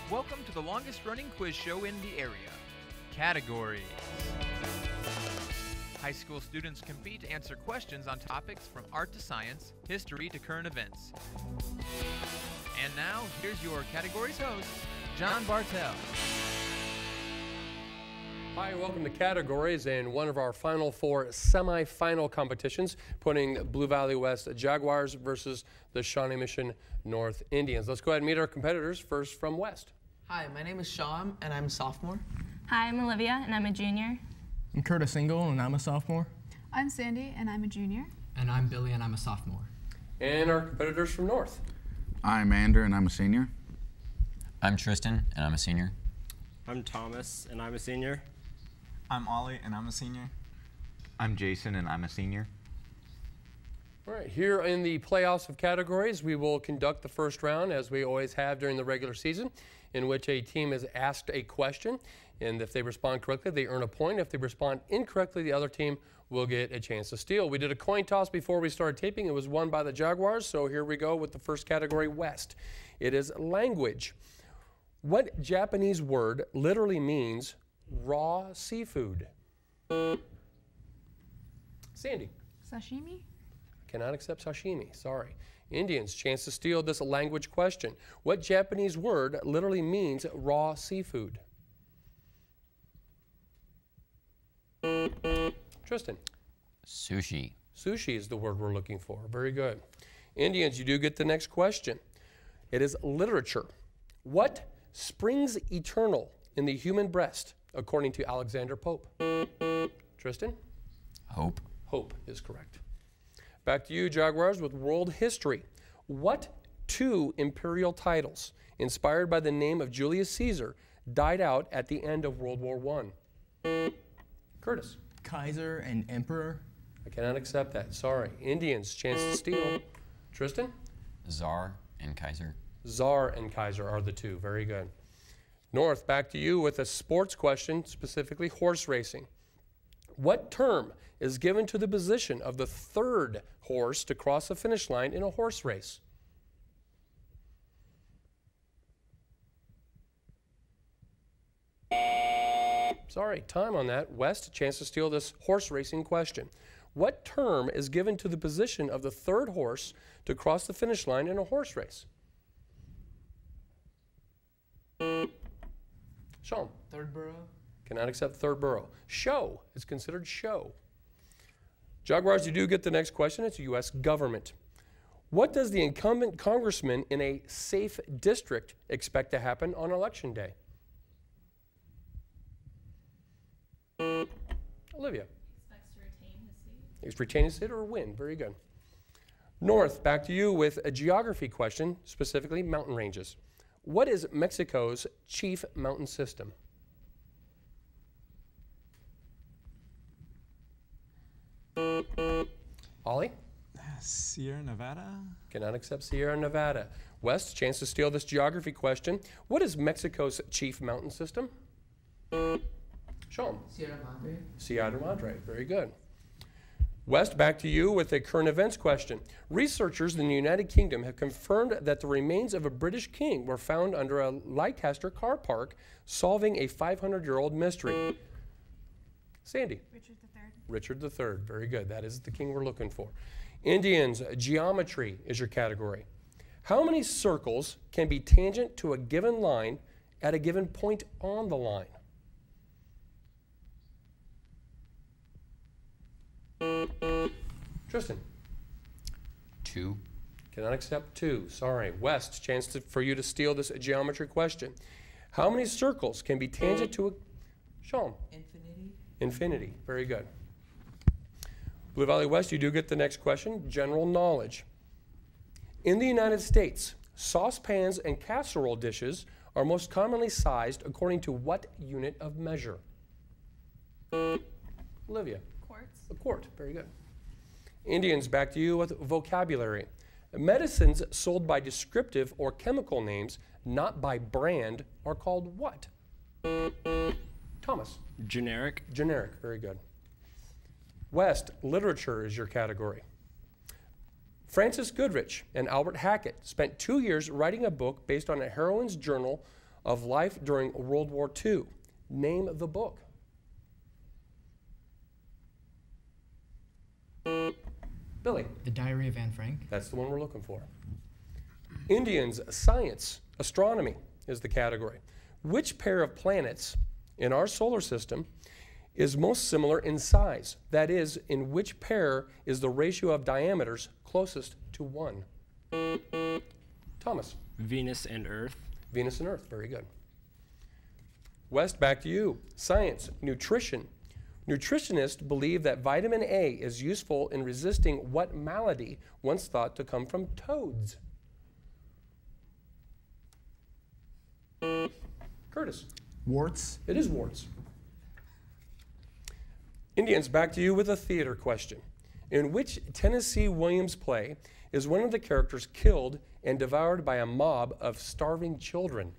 Welcome to the longest running quiz show in the area. Categories. High school students compete to answer questions on topics from art to science, history to current events. And now, here's your categories host, John Bartell. Hi, welcome to Categories and one of our final four semi-final competitions, putting Blue Valley West Jaguars versus the Shawnee Mission North Indians. Let's go ahead and meet our competitors. First from West. Hi, my name is Sean and I'm a sophomore. Hi, I'm Olivia and I'm a junior. I'm Curtis Engel and I'm a sophomore. I'm Sandy and I'm a junior. And I'm Billy and I'm a sophomore. And our competitors from North. I'm Andrew and I'm a senior. I'm Tristan and I'm a senior. I'm Thomas and I'm a senior. I'm Ollie and I'm a senior. I'm Jason and I'm a senior. All right, here in the playoffs of Categories, we will conduct the first round as we always have during the regular season, in which a team is asked a question, and if they respond correctly, they earn a point. If they respond incorrectly, the other team will get a chance to steal. We did a coin toss before we started taping. It was won by the Jaguars, so here we go with the first category, West. It is language. What Japanese word literally means raw seafood? Sandy. Sashimi? Cannot accept sashimi, sorry. Indians, chance to steal this language question. What Japanese word literally means raw seafood? Tristan. Sushi. Sushi is the word we're looking for. Very good. Indians, you do get the next question. It is literature. What springs eternal in the human breast, according to Alexander Pope? Tristan? Hope. Hope is correct. Back to you, Jaguars, with world history. What two imperial titles, inspired by the name of Julius Caesar, died out at the end of World War I? Curtis. Kaiser and Emperor. I cannot accept that. Sorry. Indians, chance to steal. Tristan? Tsar and Kaiser. Tsar and Kaiser are the two. Very good. North, back to you with a sports question, specifically horse racing. What term is given to the position of the third horse to cross the finish line in a horse race? Sorry, time on that. West, chance to steal this horse racing question. What term is given to the position of the third horse to cross the finish line in a horse race? Sean. Third borough. Cannot accept third borough. Show is considered show. Jaguars, you do get the next question. It's U.S. government. What does the incumbent congressman in a safe district expect to happen on Election Day? Olivia. He expects to retain his seat. He's retain his seat or win. Very good. North, back to you with a geography question, specifically mountain ranges. What is Mexico's chief mountain system? Ollie? Sierra Nevada? Cannot accept Sierra Nevada. West, chance to steal this geography question. What is Mexico's chief mountain system? Sean? Sierra Madre. Sierra Madre. Very good. West, back to you with a current events question. Researchers in the United Kingdom have confirmed that the remains of a British king were found under a Leicester car park, solving a 500-year-old mystery. Sandy. Richard III. Richard III. Very good. That is the king we're looking for. Indians, geometry is your category. How many circles can be tangent to a given line at a given point on the line? Tristan. 2. Cannot accept 2. Sorry. West, chance for you to steal this geometry question. How many circles can be tangent to a... Sean. Infinity. Infinity. Very good. Blue Valley West, you do get the next question. General knowledge. In the United States, saucepans and casserole dishes are most commonly sized according to what unit of measure? Olivia. Quarts. A quart. Very good. Indians, back to you with vocabulary. Medicines sold by descriptive or chemical names, not by brand, are called what? Thomas. Generic. Generic. Very good. West, literature is your category. Francis Goodrich and Albert Hackett spent 2 years writing a book based on a heroine's journal of life during World War II. Name the book. Billy. The Diary of Anne Frank. That's the one we're looking for. Indians, science, astronomy is the category. Which pair of planets in our solar system is most similar in size? That is, in which pair is the ratio of diameters closest to 1? Thomas. Venus and Earth. Venus and Earth, very good. West, back to you. Science, nutrition. Nutritionists believe that vitamin A is useful in resisting what malady once thought to come from toads? Curtis. Warts. It is warts. Indians, back to you with a theater question. In which Tennessee Williams play is one of the characters killed and devoured by a mob of starving children?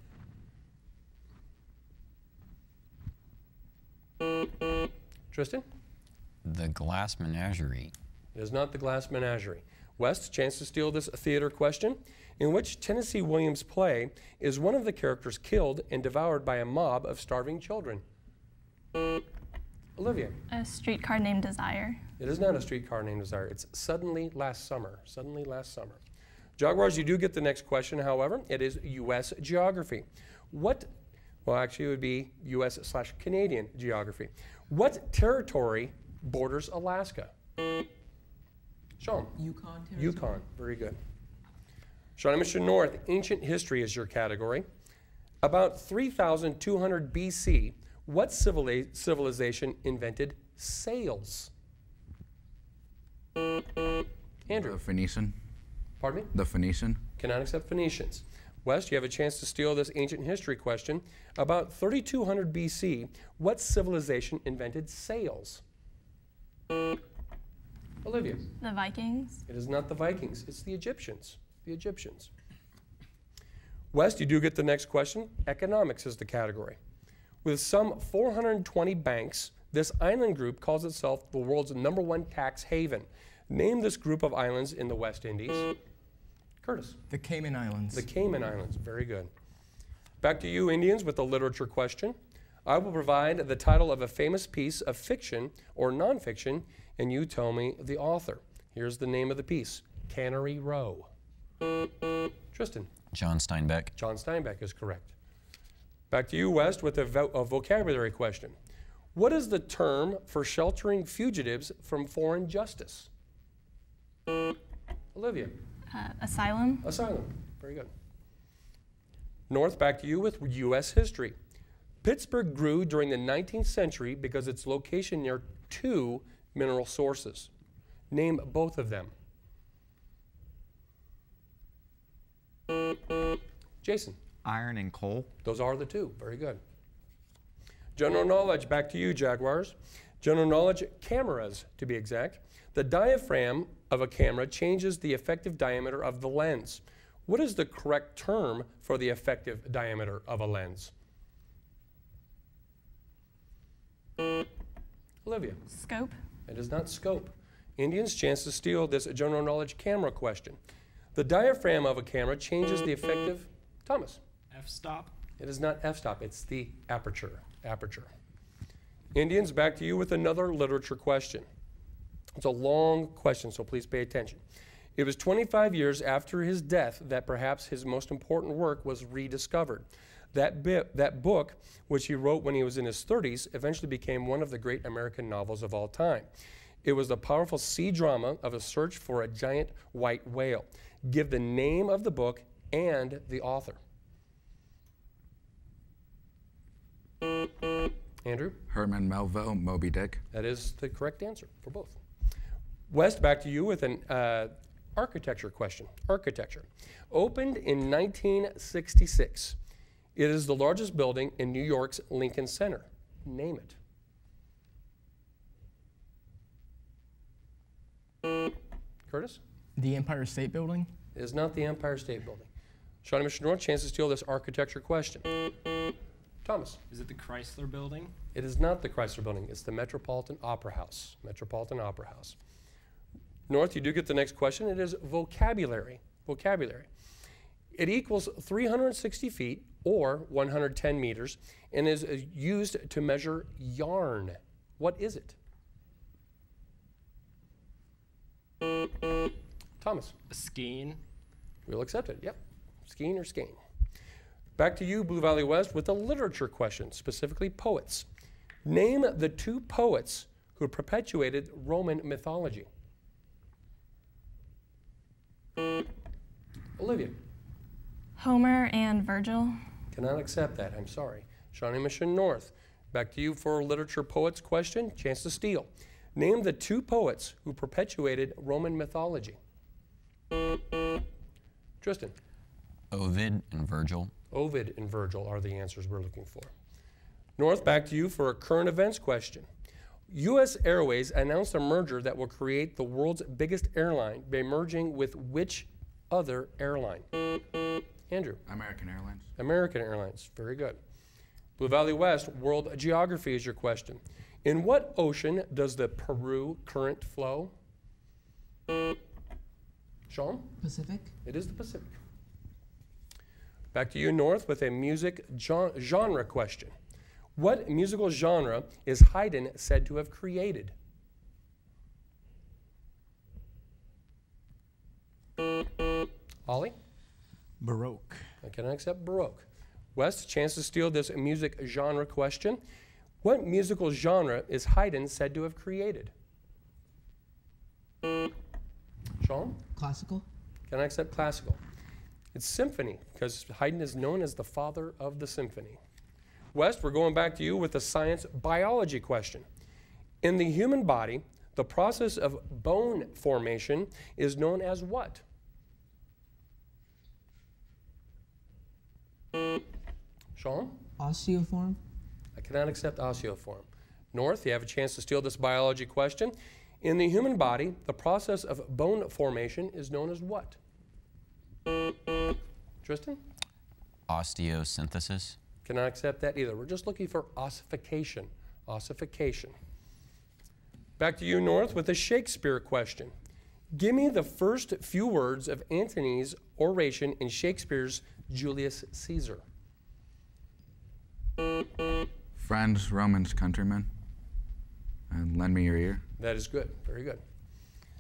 Tristan? The Glass Menagerie. It is not the Glass Menagerie. West, chance to steal this theater question. In which Tennessee Williams play is one of the characters killed and devoured by a mob of starving children? Olivia? A Streetcar Named Desire. It is not A Streetcar Named Desire. It's Suddenly Last Summer. Suddenly Last Summer. Jaguars, you do get the next question, however. It is U.S. geography. Well, actually, it would be U.S./Canadian geography. What territory borders Alaska? Sean? Yukon territory. Yukon. Very good. Shawnee, Mission North, ancient history is your category. About 3,200 BC, what civilization invented sails? Andrew? The Phoenician. Pardon me? The Phoenician. Cannot accept Phoenicians. West, you have a chance to steal this ancient history question. About 3,200 BC, what civilization invented sails? Olivia? The Vikings. It is not the Vikings. It's the Egyptians. The Egyptians. West, you do get the next question. Economics is the category. With some 420 banks, this island group calls itself the world's #1 tax haven. Name this group of islands in the West Indies. Curtis. The Cayman Islands. The Cayman Islands. Very good. Back to you, Indians, with the literature question. I will provide the title of a famous piece of fiction or nonfiction, and you tell me the author. Here's the name of the piece. Cannery Row. Tristan. John Steinbeck. John Steinbeck is correct. Back to you, West, with a vocabulary question. What is the term for sheltering fugitives from foreign justice? Olivia. Asylum. Asylum. Very good. North, back to you with U.S. history. Pittsburgh grew during the 19th century because its location near 2 mineral sources. Name both of them. Jason. Iron and coal. Those are the two. Very good. General knowledge, back to you, Jaguars. General knowledge, cameras, to be exact. The diaphragm of a camera changes the effective diameter of the lens. What is the correct term for the effective diameter of a lens? Olivia. Scope. It is not scope. Indians, chance to steal this general knowledge camera question. The diaphragm of a camera changes the effective... Thomas. F-stop. It is not f-stop. It's the aperture. Indians, back to you with another literature question. It's a long question, so please pay attention. It was 25 years after his death that perhaps his most important work was rediscovered. That book, which he wrote when he was in his 30s, eventually became one of the great American novels of all time. It was the powerful sea drama of a search for a giant white whale. Give the name of the book and the author. Andrew? Herman Melville, Moby Dick. That is the correct answer for both. West, back to you with an architecture question. Architecture. Opened in 1966. It is the largest building in New York's Lincoln Center. Name it. Curtis? The Empire State Building. It is not the Empire State Building. Shawnee, Mission North, chance to steal this architecture question. Thomas. Is it the Chrysler Building? It is not the Chrysler Building. It's the Metropolitan Opera House. Metropolitan Opera House. North, you do get the next question. It is vocabulary. Vocabulary. It equals 360 feet or 110 meters and is used to measure yarn. What is it? Thomas. A skein. We'll accept it. Yep. Skein or skein. Back to you, Blue Valley West, with a literature question, specifically poets. Name the two poets who perpetuated Roman mythology. Olivia. Homer and Virgil. Cannot accept that. I'm sorry. Shawnee Mission North. Back to you for a literature poets question. Chance to steal. Name the two poets who perpetuated Roman mythology. Tristan. Ovid and Virgil. Ovid and Virgil are the answers we're looking for. North, back to you for a current events question. U.S. Airways announced a merger that will create the world's biggest airline by merging with which other airline? Andrew. American Airlines. American Airlines. Very good. Blue Valley West, world geography is your question. In what ocean does the Peru current flow? Sean? Pacific. It is the Pacific. Back to you, North, with a music genre question. What musical genre is Haydn said to have created? Ollie? Baroque. I cannot accept Baroque. West, chance to steal this music genre question. What musical genre is Haydn said to have created? Sean? Classical. Can I accept classical? It's symphony, because Haydn is known as the father of the symphony. West, we're going back to you with a science biology question. In the human body, the process of bone formation is known as what? Sean? Osteoform. I cannot accept osteoform. North, you have a chance to steal this biology question. In the human body, the process of bone formation is known as what? Tristan? Osteosynthesis. Cannot accept that either. We're just looking for ossification. Ossification. Back to you, North, with a Shakespeare question. Give me the first few words of Antony's oration in Shakespeare's Julius Caesar. Friends, Romans, countrymen, and lend me your ear. That is good. Very good.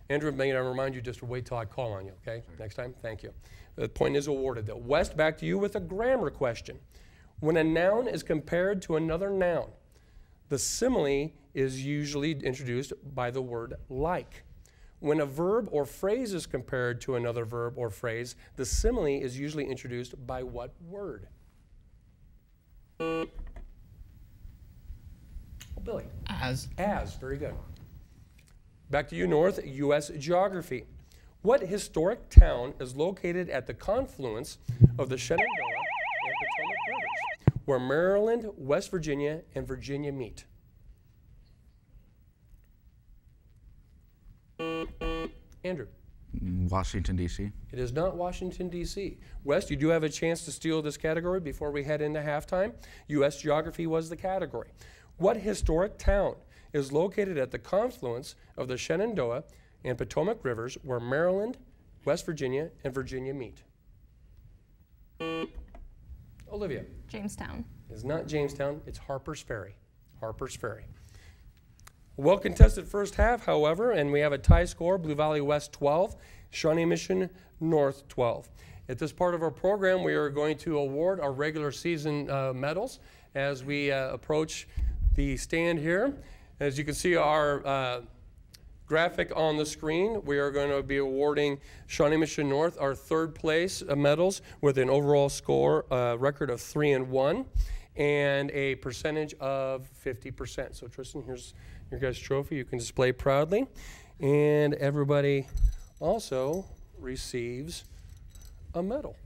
Andrew, may I remind you just to wait till I call on you, okay? Sorry. Next time? Thank you. The point is awarded, though. West, back to you with a grammar question. When a noun is compared to another noun, the simile is usually introduced by the word like. When a verb or phrase is compared to another verb or phrase, the simile is usually introduced by what word? Oh, Billy. As. As, very good. Back to you, North, U.S. geography. What historic town is located at the confluence of the Shenandoah and Potomac rivers, where Maryland, West Virginia, and Virginia meet? Andrew. Washington, D.C. It is not Washington, D.C. West, you do have a chance to steal this category before we head into halftime. U.S. geography was the category. What historic town is located at the confluence of the Shenandoah and Potomac rivers, where Maryland, West Virginia, and Virginia meet? Olivia. Jamestown. It is not Jamestown, it's Harper's Ferry. Harper's Ferry. Well contested first half, however, and we have a tie score, Blue Valley West 12, Shawnee Mission North 12. At this part of our program, we are going to award our regular season medals as we approach the stand here. As you can see our graphic on the screen, we are going to be awarding Shawnee Mission North our third place medals with an overall score record of 3-1 and a percentage of 50%. So Tristan, here's your guys' trophy you can display proudly. And everybody also receives a medal.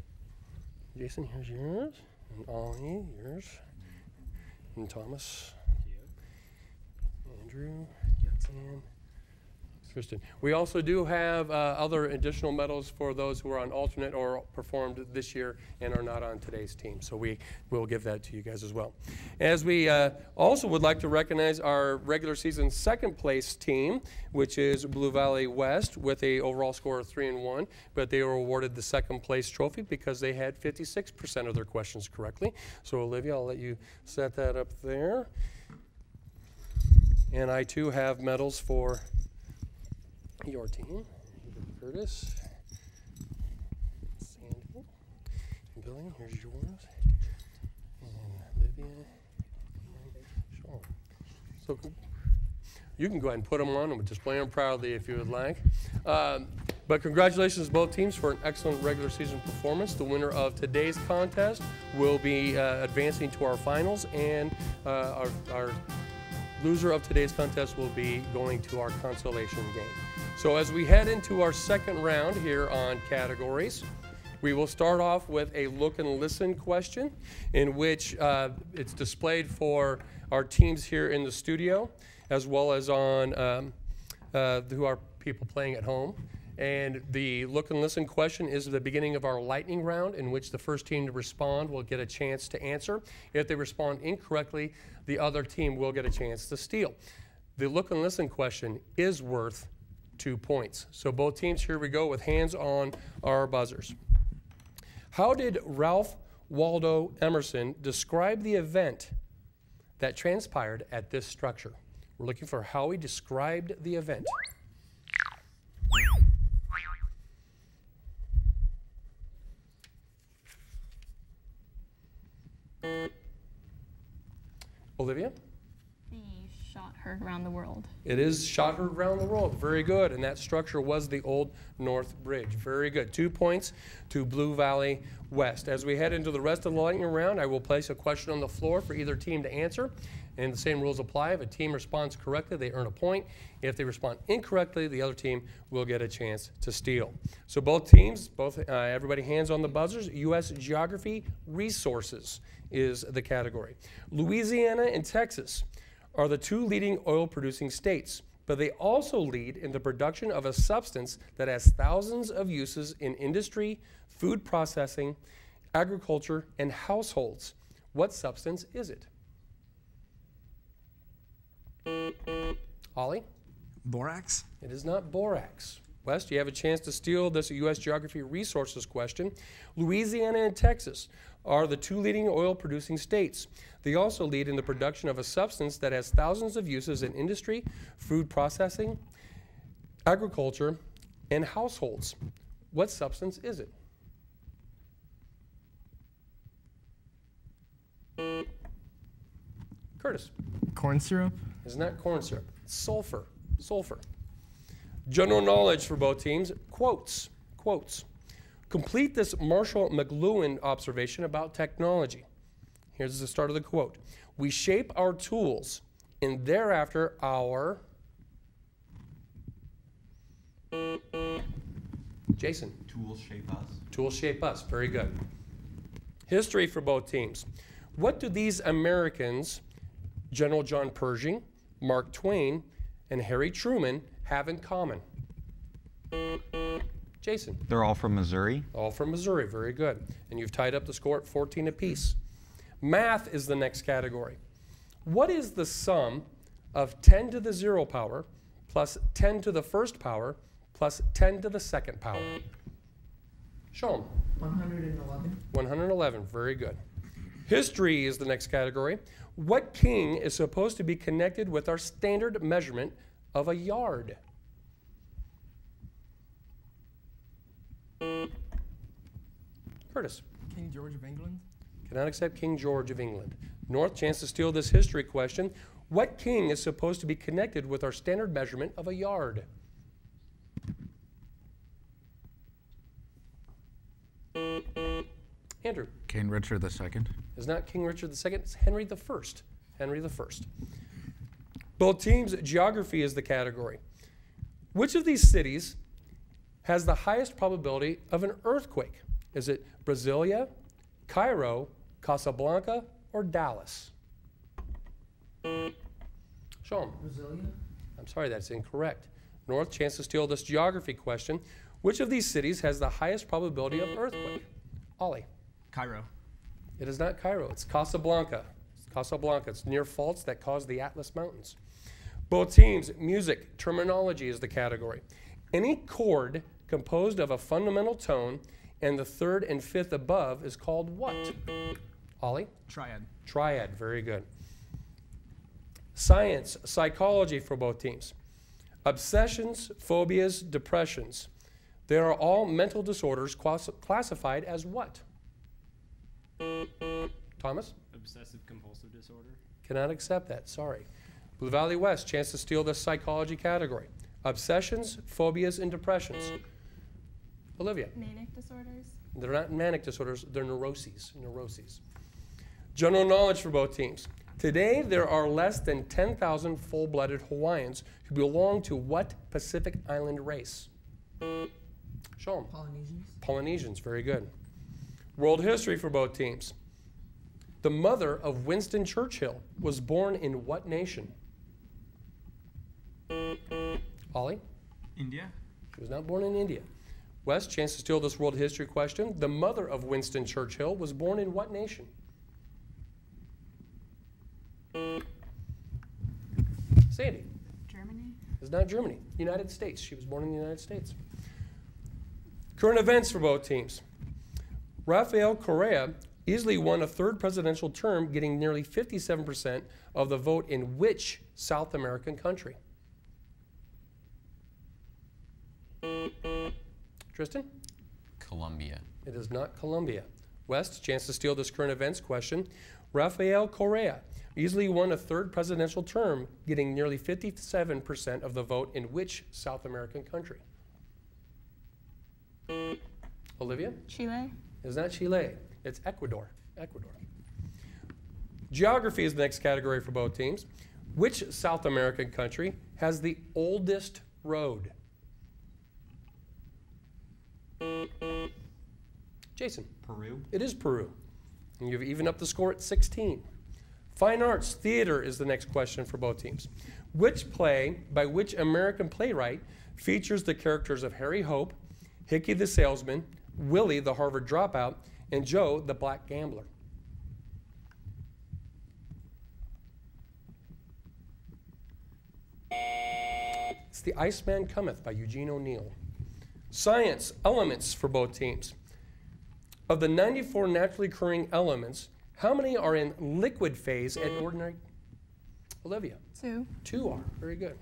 Jason, here's yours. And Ollie, yours. And Thomas. Andrew. And Kristen. We also do have other additional medals for those who are on alternate or performed this year and are not on today's team. So we will give that to you guys as well. As we also would like to recognize our regular season second place team, which is Blue Valley West with a overall score of 3-1, but they were awarded the second place trophy because they had 56% of their questions correctly. So Olivia, I'll let you set that up there. And I too have medals for your team. Curtis, Sandy, and Billy, here's yours. And Olivia, and Sean. So you can go ahead and put them on and we'll display them proudly if you would like. But congratulations to both teams for an excellent regular season performance. The winner of today's contest will be advancing to our finals, and our loser of today's contest will be going to our consolation game. So as we head into our second round here on categories, we will start off with a look and listen question in which it's displayed for our teams here in the studio as well as on who are people playing at home. And the look and listen question is the beginning of our lightning round in which the first team to respond will get a chance to answer. If they respond incorrectly, the other team will get a chance to steal. The look and listen question is worth 2 points. So both teams, here we go with hands on our buzzers. How did Ralph Waldo Emerson describe the event that transpired at this structure? We're looking for how he described the event. Olivia? The shot heard around the world. It is shot heard around the world. Very good. And that structure was the Old North Bridge. Very good. 2 points to Blue Valley West. As we head into the rest of the lightning round, I will place a question on the floor for either team to answer. And the same rules apply. If a team responds correctly, they earn a point. If they respond incorrectly, the other team will get a chance to steal. So both teams, everybody hands on the buzzers. U.S. Geography Resources is the category. Louisiana and Texas are the two leading oil-producing states, but they also lead in the production of a substance that has thousands of uses in industry, food processing, agriculture, and households. What substance is it? Ollie? Borax? It is not borax. West, you have a chance to steal this U.S. Geography Resources question. Louisiana and Texas are the two leading oil-producing states. They also lead in the production of a substance that has thousands of uses in industry, food processing, agriculture, and households. What substance is it? Curtis? Corn syrup? It's not corn syrup. It's sulfur. Sulfur. General knowledge for both teams. Quotes. Quotes. Complete this Marshall McLuhan observation about technology. Here's the start of the quote. We shape our tools, and thereafter our... Jason. Tools shape us. Tools shape us. Very good. History for both teams. What do these Americans, General John Pershing, Mark Twain, and Harry Truman, have in common? Jason. They're all from Missouri. All from Missouri. Very good. And you've tied up the score at 14 apiece. Math is the next category. What is the sum of 10 to the 0 power plus 10 to the first power plus 10 to the second power? Show them. 111. 111. Very good. History is the next category. What king is supposed to be connected with our standard measurement of a yard? Curtis. King George of England? Cannot accept King George of England. North, chance to steal this history question. What king is supposed to be connected with our standard measurement of a yard? Andrew. King Richard II. It's not King Richard II, it's Henry I. Henry I. Both teams, geography is the category. Which of these cities has the highest probability of an earthquake? Is it Brasilia, Cairo, Casablanca, or Dallas? Sean. Brasilia? I'm sorry, that's incorrect. North, chance to steal this geography question. Which of these cities has the highest probability of earthquake? Ollie. Cairo. It is not Cairo. It's Casablanca. Casablanca. It's near faults that cause the Atlas Mountains. Both teams, music, terminology is the category. Any chord composed of a fundamental tone and the third and fifth above is called what? Ollie? Triad. Triad. Very good. Science, psychology for both teams. Obsessions, phobias, depressions. They are all mental disorders classified as what? Thomas? Obsessive compulsive disorder. Cannot accept that. Sorry. Blue Valley West, chance to steal this psychology category. Obsessions, phobias, and depressions. Olivia? Manic disorders. They're not manic disorders, they're neuroses. General knowledge for both teams. Today, there are less than 10,000 full-blooded Hawaiians who belong to what Pacific Island race? Show them. Polynesians. Polynesians, very good. World history for both teams. The mother of Winston Churchill was born in what nation? Ollie? India. She was not born in India. West, chance to steal this world history question. The mother of Winston Churchill was born in what nation? Sandy. Germany. It's not Germany. United States. She was born in the United States. Current events for both teams. Rafael Correa easily won a third presidential term, getting nearly 57% of the vote in which South American country? Tristan? Colombia. It is not Colombia. West, chance to steal this current events question. Rafael Correa easily won a third presidential term, getting nearly 57% of the vote in which South American country? Olivia? Chile. It is not Chile. It's Ecuador. Geography is the next category for both teams. Which South American country has the oldest road? Jason. Peru. It is Peru. And you've evened up the score at 16. Fine arts, theater is the next question for both teams. Which play by which American playwright features the characters of Harry Hope, Hickey the salesman, Willie the Harvard dropout, and Joe the black gambler? It's The Iceman Cometh by Eugene O'Neill. Science, elements for both teams. Of the 94 naturally occurring elements, how many are in liquid phase at ordinary? Olivia? 2. 2 are. Very good.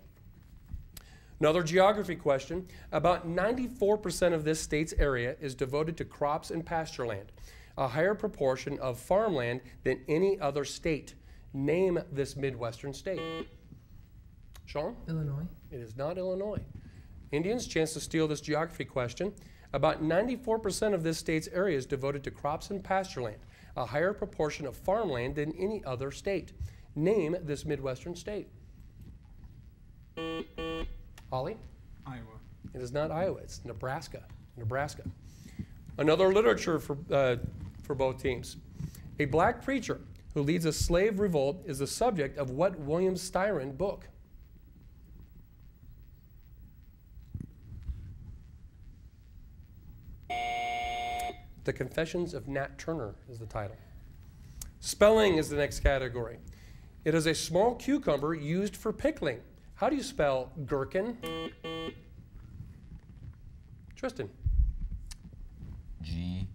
Another geography question. About 94% of this state's area is devoted to crops and pasture land, a higher proportion of farmland than any other state. Name this Midwestern state. Sean? Illinois. It is not Illinois. Indians, chance to steal this geography question. About 94% of this state's area is devoted to crops and pasture land, a higher proportion of farmland than any other state. Name this Midwestern state. Ollie? Iowa. It is not Iowa. It's Nebraska. Another literature for both teams. A black preacher who leads a slave revolt is the subject of what William Styron book? The Confessions of Nat Turner is the title. Spelling is the next category. It is a small cucumber used for pickling. How do you spell gherkin? Tristan. G-E-R-K-I-N.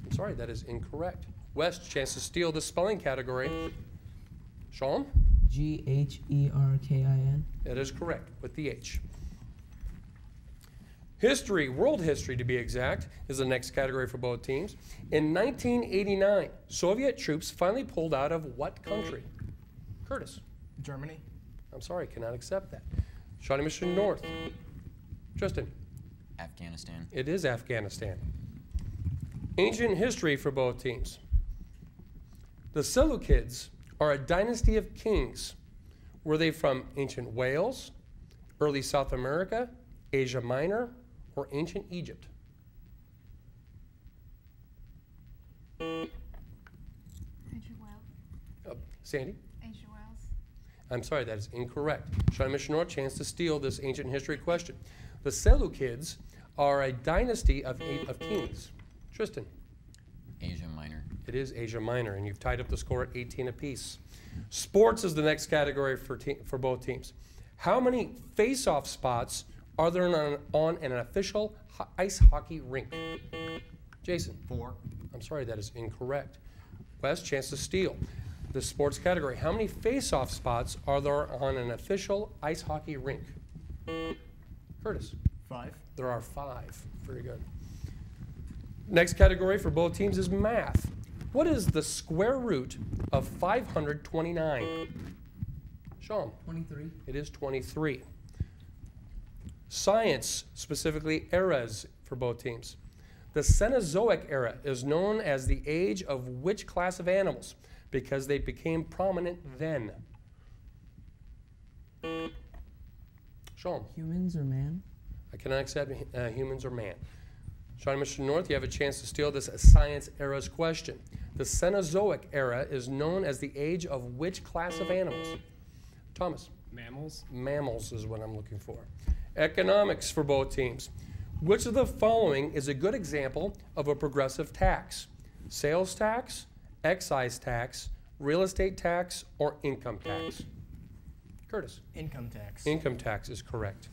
I'm sorry, that is incorrect. West, chance to steal the spelling category. Sean? Gherkin. That is correct, with the H. History, world history to be exact, is the next category for both teams. In 1989, Soviet troops finally pulled out of what country? Curtis. Germany. I'm sorry, cannot accept that. Shawnee Mission North. Tristan. Afghanistan. It is Afghanistan. Ancient history for both teams. The Seleucids are a dynasty of kings. Were they from ancient Wales, early South America, Asia Minor, or ancient Egypt? Ancient Wales. Sandy? Ancient Wales. I'm sorry, that is incorrect. Shawnee Mission North, chance to steal this ancient history question. The Seleucids are a dynasty of kings. Tristan. Asia Minor. It is Asia Minor, and you've tied up the score at 18 apiece. Sports is the next category for both teams. How many face-off spots are there on an official ice hockey rink? Jason. 4. I'm sorry, that is incorrect. Wes, chance to steal the sports category. How many face-off spots are there on an official ice hockey rink? Curtis. 5. There are 5. Very good. Next category for both teams is math. What is the square root of 529? Sean. 23. It is 23. Science, specifically eras for both teams. The Cenozoic era is known as the age of which class of animals because they became prominent then? Sean. Humans or man? I cannot accept humans or man. Shawnee Mission North, you have a chance to steal this science era's question. The Cenozoic era is known as the age of which class of animals? Thomas. Mammals. Mammals is what I'm looking for. Economics for both teams. Which of the following is a good example of a progressive tax? Sales tax, excise tax, real estate tax, or income tax? Curtis. Income tax. Income tax is correct.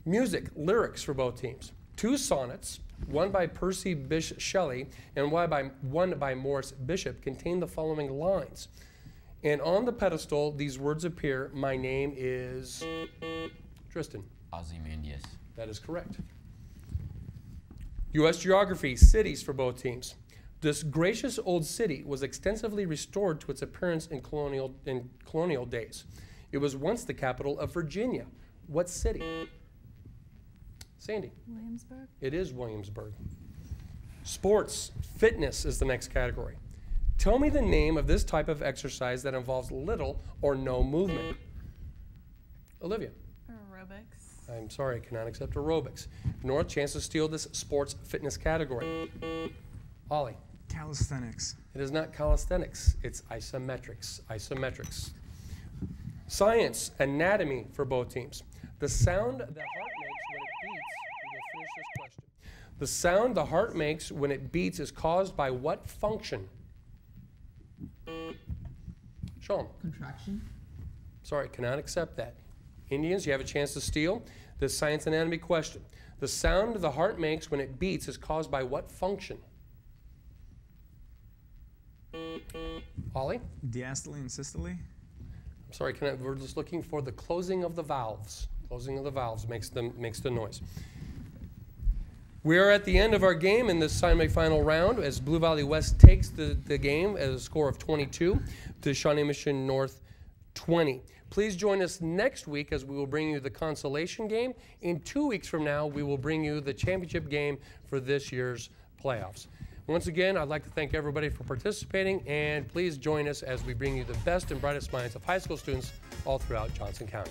Music, lyrics for both teams. 2 sonnets, one by Percy Bysshe Shelley and one by Morris Bishop, contain the following lines. And on the pedestal, these words appear. My name is Tristan. Ozymandias. That is correct. U.S. geography, cities for both teams. This gracious old city was extensively restored to its appearance in colonial days. It was once the capital of Virginia. What city? Sandy. Williamsburg. It is Williamsburg. Sports, fitness is the next category. Tell me the name of this type of exercise that involves little or no movement. Olivia. Aerobics. I'm sorry, I cannot accept aerobics. North, chance to steal this sports fitness category. Ollie. Calisthenics. It is not calisthenics, it's isometrics. Isometrics. Science, anatomy for both teams. The sound the heart makes when it beats, we will finish this question. The sound the heart makes when it beats is caused by what function? Sean. Contraction. Sorry, cannot accept that. Indians, you have a chance to steal this science anatomy question. The sound the heart makes when it beats is caused by what function? Ollie? Diastole and systole. I'm sorry, we're just looking for the closing of the valves. Closing of the valves makes the noise. We are at the end of our game in this semifinal round as Blue Valley West takes the game at a score of 22 to Shawnee Mission North 20. Please join us next week as we will bring you the consolation game. In 2 weeks from now, we will bring you the championship game for this year's playoffs. Once again, I'd like to thank everybody for participating, and please join us as we bring you the best and brightest minds of high school students all throughout Johnson County.